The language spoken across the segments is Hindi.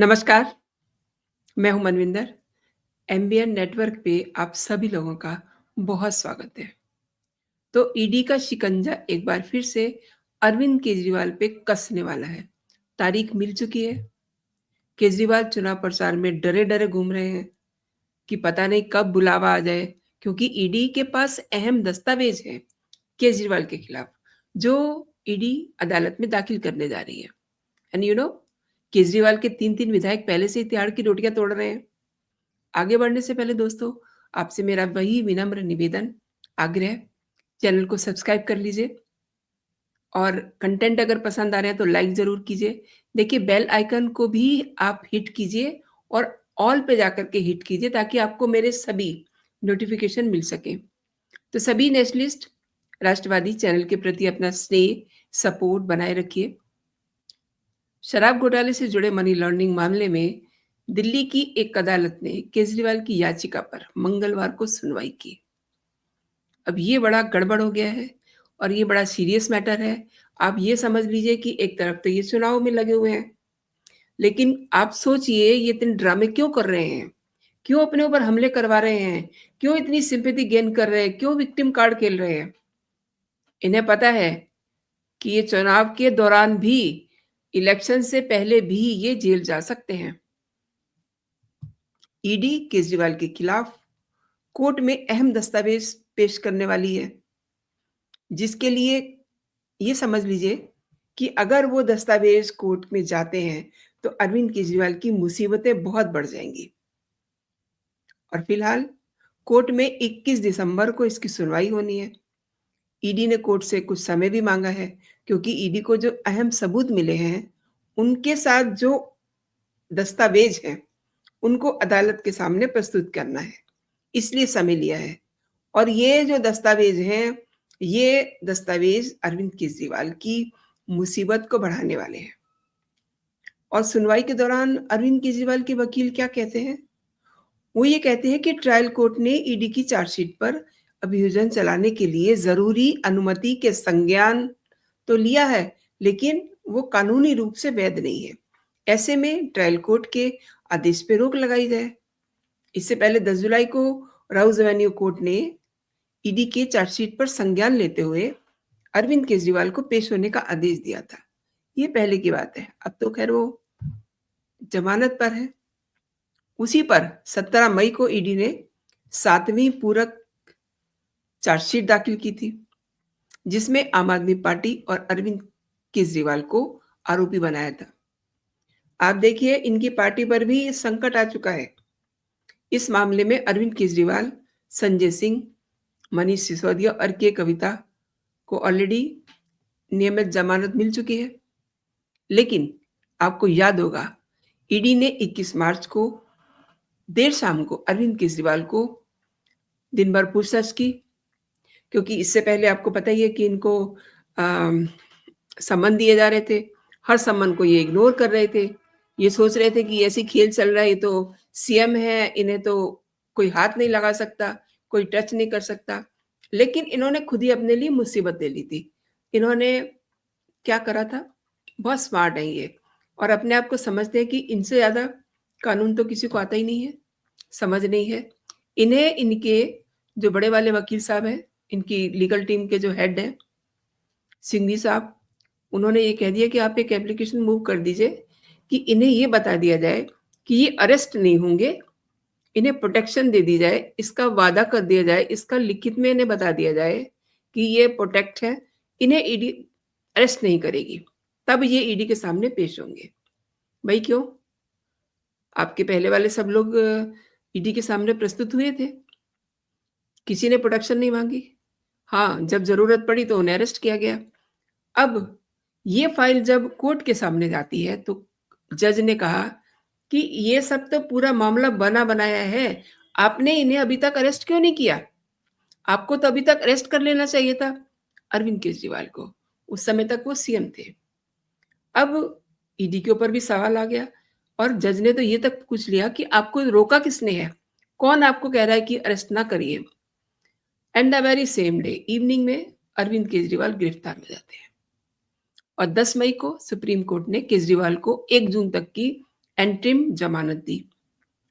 नमस्कार, मैं हूं मनविंदर। एमबीएन नेटवर्क पे आप सभी लोगों का बहुत स्वागत है। तो ईडी का शिकंजा एक बार फिर से अरविंद केजरीवाल पे कसने वाला है। तारीख मिल चुकी है। केजरीवाल चुनाव प्रचार में डरे-डरे घूम रहे हैं कि पता नहीं कब बुलावा आ जाए, क्योंकि ईडी के पास अहम दस्तावेज हैं केजरीवाल के खिलाफ, जो ईडी अदालत में दाखिल करने जा रही है। एंड केजरीवाल के 3-3 विधायक पहले से ही तिहाड़ की रोटियां तोड़ रहे हैं। आगे बढ़ने से पहले दोस्तों, आपसे मेरा वही विनम्र निवेदन, आग्रह, चैनल को सब्सक्राइब कर लीजिए और कंटेंट अगर पसंद आ रहे हैं तो लाइक ज़रूर कीजिए। देखिए, बेल आइकन को भी आप हिट कीजिए और ऑल पे जाकर के हिट कीजिए ताकि आपको मेरे सभी नोटिफिकेशन मिल सकें। तो सभी नेशनलिस्ट, राष्ट्रवादी चैनल के प्रति अपना स्नेह, सपोर्ट बनाए रखिए। शराब घोटाले से जुड़े मनी लॉन्ड्रिंग मामले में दिल्ली की एक अदालत ने केजरीवाल की याचिका पर मंगलवार को सुनवाई की। अब ये बड़ा गड़बड़ हो गया है और ये बड़ा सीरियस मैटर है। आप ये समझ लीजिए कि एक तरफ तो ये चुनाव में लगे हुए हैं, लेकिन आप सोचिए ये इतने ड्रामे क्यों कर रहे हैं? क्यों अपने ऊपर हमले करवा रहे हैं? क्यों इतनी सिंपैथी गेन कर रहे हैं? क्यों विक्टिम कार्ड खेल रहे हैं? इन्हें पता है कि ये चुनाव के दौरान भी, इलेक्शन से पहले भी ये जेल जा सकते हैं। ईडी केजरीवाल के खिलाफ कोर्ट में अहम दस्तावेज पेश करने वाली है, जिसके लिए ये समझ लीजिए कि अगर वो दस्तावेज कोर्ट में जाते हैं तो अरविंद केजरीवाल की मुसीबतें बहुत बढ़ जाएंगी। और फिलहाल कोर्ट में 21 दिसंबर को इसकी सुनवाई होनी है। ईडी ने कोर्ट से कुछ समय भी मांगा है, क्योंकि ईडी को जो अहम सबूत मिले हैं उनके साथ जो दस्तावेज हैं उनको अदालत के सामने प्रस्तुत करना है, इसलिए समय लिया है। और ये जो दस्तावेज हैं, ये दस्तावेज अरविंद केजरीवाल की मुसीबत को बढ़ाने वाले हैं। और सुनवाई के दौरान अरविंद केजरीवाल के वकील क्या कहते हैं? वो ये कहते हैं कि ट्रायल कोर्ट ने ईडी की चार्जशीट पर अभियोजन चलाने के लिए जरूरी अनुमति के संज्ञान तो लिया है, लेकिन वो कानूनी रूप से वैध नहीं है। ऐसे में ट्रायल कोर्ट के आदेश पे रोक लगाई जाए। इससे पहले 10 जुलाई को राउज एवेन्यू कोर्ट ने ईडी के चार्जशीट पर संज्ञान लेते हुए अरविंद केजरीवाल को पेश होने का आदेश दिया था। ये पहले की बात है। अब तो खैर वो जमानत पर है। उसी पर 17 मई को ईडी ने 7वीं पूरक चार्जशीट दाखिल की थी, जिसमें आम आदमी पार्टी और अरविंद केजरीवाल को आरोपी बनाया था। आप देखिए, इनकी पार्टी पर भी संकट आ चुका है। इस मामले में अरविंद केजरीवाल, संजय सिंह, मनीष सिसोदिया और के कविता को ऑलरेडी नियमित जमानत मिल चुकी है। लेकिन आपको याद होगा, ईडी ने 21 मार्च को देर शाम को अरविंद केजरीवाल को दिन भर पूछताछ की, क्योंकि इससे पहले आपको पता ही है कि इनको सम्मन दिए जा रहे थे। हर सम्मन को ये इग्नोर कर रहे थे। ये सोच रहे थे कि ऐसी खेल चल रहा है, ये तो सीएम है, इन्हें तो कोई हाथ नहीं लगा सकता, कोई टच नहीं कर सकता। लेकिन इन्होंने खुद ही अपने लिए मुसीबत ले ली थी। इन्होंने क्या करा था? बहुत स्मार्ट है ये, और अपने आप को समझते हैं कि इनसे ज़्यादा कानून तो किसी को आता ही नहीं है, समझ नहीं है। इन्हें इनके जो बड़े वाले वकील साहब हैं, इनकी लीगल टीम के जो हेड हैं, सिंघवी साहब, उन्होंने ये कह दिया कि आप एक एप्लीकेशन मूव कर दीजिए कि इन्हें ये बता दिया जाए कि ये अरेस्ट नहीं होंगे, इन्हें प्रोटेक्शन दे दी जाए, इसका वादा कर दिया जाए, इसका लिखित में इन्हें बता दिया जाए कि ये प्रोटेक्ट है, इन्हें ईडी अरेस्ट नहीं करेगी, तब ये ईडी के सामने पेश होंगे। भाई क्यों? आपके पहले वाले सब लोग ईडी के सामने प्रस्तुत हुए थे, किसी ने प्रोटेक्शन नहीं मांगी। हाँ, जब जरूरत पड़ी तो उन्हें अरेस्ट किया गया। अब ये फाइल जब कोर्ट के सामने जाती है तो जज ने कहा कि ये सब तो पूरा मामला बना बनाया है, आपने इन्हें अभी तक अरेस्ट क्यों नहीं किया? आपको तो अभी तक अरेस्ट कर लेना चाहिए था अरविंद केजरीवाल को। उस समय तक वो सीएम थे। अब ईडी के ऊपर भी सवाल आ गया और जज ने तो ये तक पूछ लिया कि आपको रोका किसने है? कौन आपको कह रहा है कि अरेस्ट ना करिए? And the very same day evening में अरविंद केजरीवाल गिरफ्तार हो जाते हैं और 10 मई को सुप्रीम कोर्ट ने केजरीवाल को 1 जून तक की एंटरिम ज़मानत दी।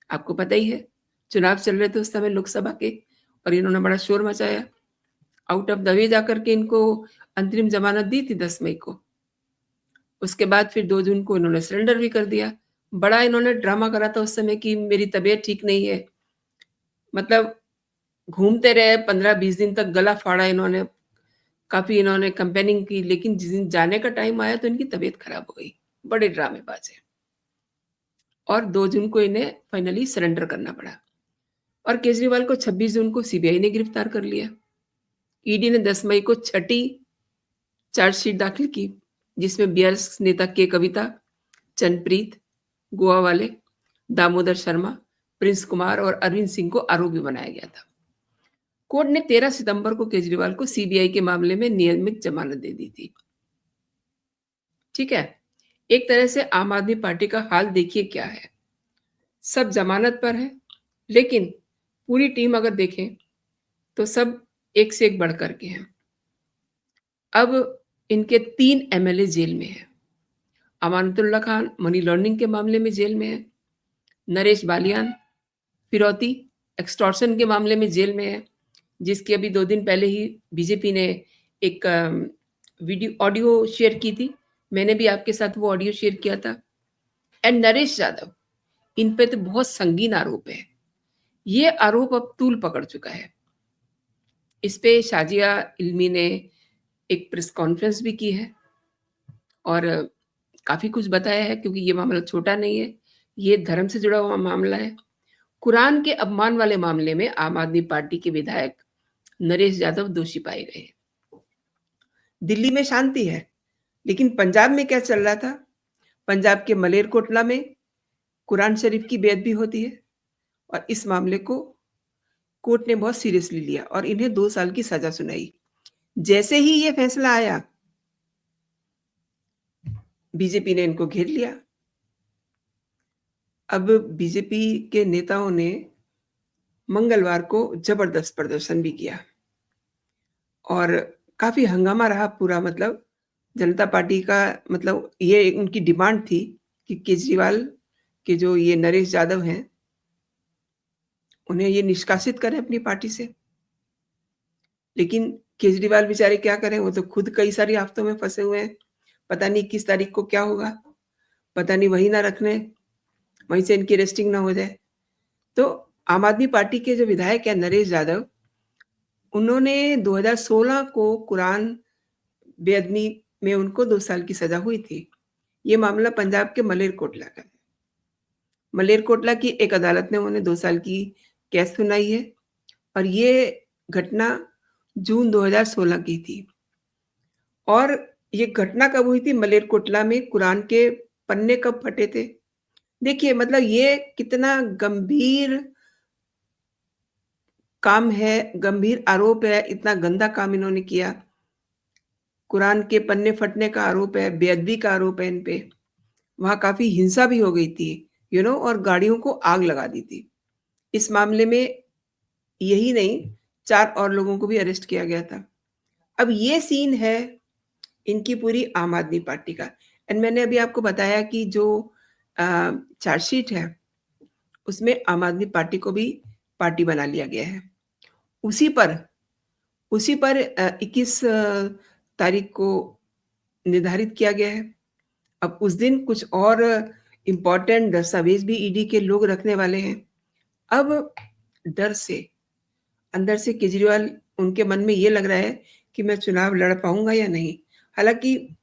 आपको पता ही है, चुनाव चल रहे थे उस समय लोकसभा के और इन्होंने बड़ा शोर मचाया। आउट ऑफ द वे जाकर के इनको अंतरिम ज़मानत दी थी 10 मई को। उसके बाद फिर 2 जून को इन्होंने सरेंडर भी कर दिया। बड़ा इन्होंने ड्रामा करा था उस समय कि मेरी तबीयत ठीक नहीं है। मतलब घूमते रहे 15-20 दिन तक गला फाड़ा इन्होंने, काफ़ी इन्होंने कैम्पेनिंग की, लेकिन जिस दिन जाने का टाइम आया तो इनकी तबीयत खराब हो गई। बड़े ड्रामेबाज़ हैं और 2 जून को इन्हें फाइनली सरेंडर करना पड़ा और केजरीवाल को 26 जून को सीबीआई ने गिरफ्तार कर लिया। ईडी ने 10 मई को छठी चार्जशीट दाखिल की, जिसमें बीआरएस नेता के कविता, चंद्रप्रीत, गोवा वाले, दामोदर शर्मा, प्रिंस कुमार और अरविंद सिंह को आरोपी बनाया गया था। कोर्ट ने 13 सितंबर को केजरीवाल को सीबीआई के मामले में नियमित जमानत दे दी थी। ठीक है? एक तरह से आम आदमी पार्टी का हाल देखिए क्या है। सब जमानत पर है, लेकिन पूरी टीम अगर देखें तो सब एक से एक बढ़ कर के हैं। अब इनके 3 एमएलए जेल में हैं। अमानतुल्लाह खान मनी लॉन्ड्रिंग के मामले में जेल में है। नरेश बालियान फिरौती एक्सटॉर्शन के मामले में जेल में है, जिसकी अभी 2 दिन पहले ही बीजेपी ने एक ऑडियो शेयर की थी। मैंने भी आपके साथ वो ऑडियो शेयर किया था। एंड नरेश यादव, इन पे तो बहुत संगीन आरोप है। ये आरोप अब तूल पकड़ चुका है। इस पे शाजिया इल्मी ने एक प्रेस कॉन्फ्रेंस भी की है और काफ़ी कुछ बताया है, क्योंकि ये मामला छोटा नहीं है, ये धर्म से जुड़ा हुआ मामला है। कुरान के अपमान वाले मामले में आम आदमी पार्टी के विधायक नरेश यादव दोषी पाए गए। दिल्ली में शांति है, लेकिन पंजाब में क्या चल रहा था? पंजाब के मलेरकोटला में कुरान शरीफ की बेअदबी होती है और इस मामले को कोर्ट ने बहुत सीरियसली लिया और इन्हें 2 साल की सजा सुनाई। जैसे ही ये फैसला आया, बीजेपी ने इनको घेर लिया। अब बीजेपी के नेताओं ने मंगलवार को जबरदस्त प्रदर्शन भी किया और काफ़ी हंगामा रहा पूरा। मतलब जनता पार्टी का, मतलब ये उनकी डिमांड थी कि केजरीवाल के जो ये नरेश यादव हैं, उन्हें ये निष्कासित करें अपनी पार्टी से। लेकिन केजरीवाल बेचारे क्या करें, वो तो खुद कई सारी आफ़तों में फँसे हुए हैं। पता नहीं किस तारीख को क्या होगा, पता नहीं वहीं ना रख लें, वहीं से इनकी रेस्टिंग ना हो जाए। तो आम आदमी पार्टी के जो विधायक हैं नरेश यादव, उन्होंने 2016 को कुरान बेअदबी में उनको 2 साल की सज़ा हुई थी। ये मामला पंजाब के मलेरकोटला का है। मलेरकोटला की एक अदालत ने उन्हें 2 साल की कैद सुनाई है और ये घटना जून 2016 की थी। और ये घटना कब हुई थी? मलेरकोटला में कुरान के पन्ने कब फटे थे? देखिए, मतलब ये कितना गंभीर काम है, गंभीर आरोप है, इतना गंदा काम इन्होंने किया। कुरान के पन्ने फटने का आरोप है, बेअदबी का आरोप है इन पे। वहाँ काफ़ी हिंसा भी हो गई थी, और गाड़ियों को आग लगा दी थी। इस मामले में यही नहीं, 4 और लोगों को भी अरेस्ट किया गया था। अब ये सीन है इनकी पूरी आम आदमी पार्टी का। एंड मैंने अभी आपको बताया कि जो अ, चार्जशीट है, उसमें आम आदमी पार्टी को भी पार्टी बना लिया गया है। उसी पर 21 तारीख को निर्धारित किया गया है। अब उस दिन कुछ और इम्पोर्टेंट दस्तावेज़ भी ईडी के लोग रखने वाले हैं। अब डर से, अंदर से केजरीवाल, उनके मन में ये लग रहा है कि मैं चुनाव लड़ पाऊँगा या नहीं। हालाँकि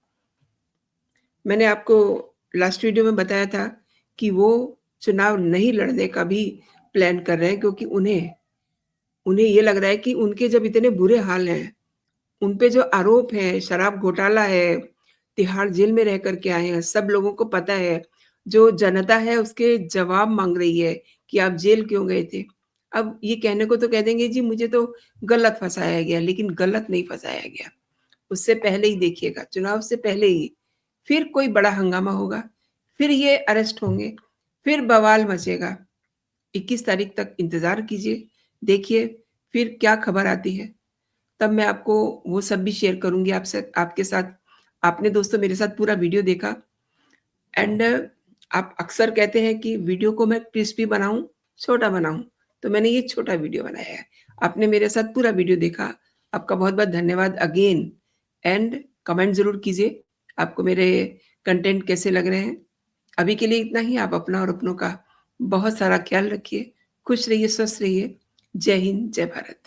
मैंने आपको लास्ट वीडियो में बताया था कि वो चुनाव नहीं लड़ने का भी प्लान कर रहे हैं, क्योंकि उन्हें उन्हें ये लग रहा है कि उनके जब इतने बुरे हाल हैं, उन पे जो आरोप है, शराब घोटाला है, तिहाड़ जेल में रह कर के आए हैं, सब लोगों को पता है। जो जनता है उसके जवाब माँग रही है कि आप जेल क्यों गए थे? अब ये कहने को तो कह देंगे जी मुझे तो गलत फँसाया गया, लेकिन गलत नहीं फँसाया गया। उससे पहले ही देखिएगा, चुनाव से पहले ही फिर कोई बड़ा हंगामा होगा, फिर ये अरेस्ट होंगे, फिर बवाल मचेगा। 21 तारीख तक इंतज़ार कीजिए, देखिए फिर क्या खबर आती है। तब मैं आपको वो सब भी शेयर करूँगी आपसे, आपके साथ। आपने दोस्तों मेरे साथ पूरा वीडियो देखा एंड आप अक्सर कहते हैं कि वीडियो को मैं क्रिस्पी बनाऊँ, छोटा बनाऊँ, तो मैंने ये छोटा वीडियो बनाया है। आपने मेरे साथ पूरा वीडियो देखा, आपका बहुत-बहुत धन्यवाद अगेन एंड कमेंट ज़रूर कीजिए, आपको मेरे कंटेंट कैसे लग रहे हैं। अभी के लिए इतना ही, आप अपना और अपनों का बहुत सारा ख्याल रखिए, खुश रहिए, स्वस्थ रहिए। जय हिंद, जय भारत।